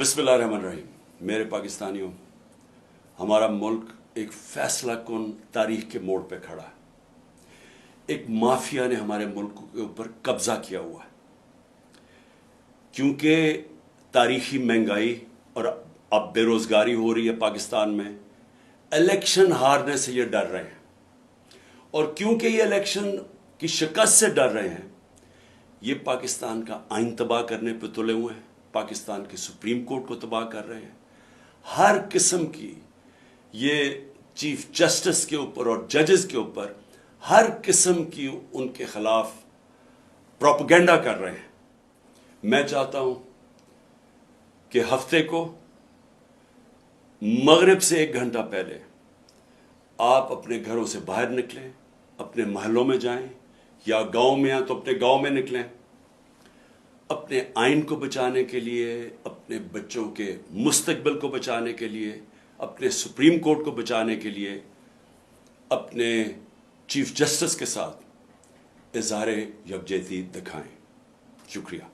बिस्मिल्लाहिर्रहमानिर्रहीम। मेरे पाकिस्तानियों, हमारा मुल्क एक फैसला कुन तारीख के मोड़ पे खड़ा है। एक माफिया ने हमारे मुल्क के ऊपर कब्जा किया हुआ है, क्योंकि तारीखी महंगाई और अब बेरोजगारी हो रही है पाकिस्तान में। इलेक्शन हारने से ये डर रहे हैं, और क्योंकि ये इलेक्शन की शिकस्त से डर रहे हैं, ये पाकिस्तान का आइन तबाह करने पे तुले हुए हैं, पाकिस्तान के सुप्रीम कोर्ट को तबाह कर रहे हैं। हर किस्म की ये चीफ जस्टिस के ऊपर और जजेस के ऊपर हर किस्म की उनके खिलाफ प्रोपेगेंडा कर रहे हैं। मैं चाहता हूं कि हफ्ते को मगरिब से 1 घंटा पहले आप अपने घरों से बाहर निकलें, अपने महलों में जाएं, या गांव में हैं तो अपने गांव में निकलें, अपने आइन को बचाने के लिए, अपने बच्चों के मुस्तकबिल को बचाने के लिए, अपने सुप्रीम कोर्ट को बचाने के लिए, अपने चीफ जस्टिस के साथ इज़हार यकजहती दिखाएं। शुक्रिया।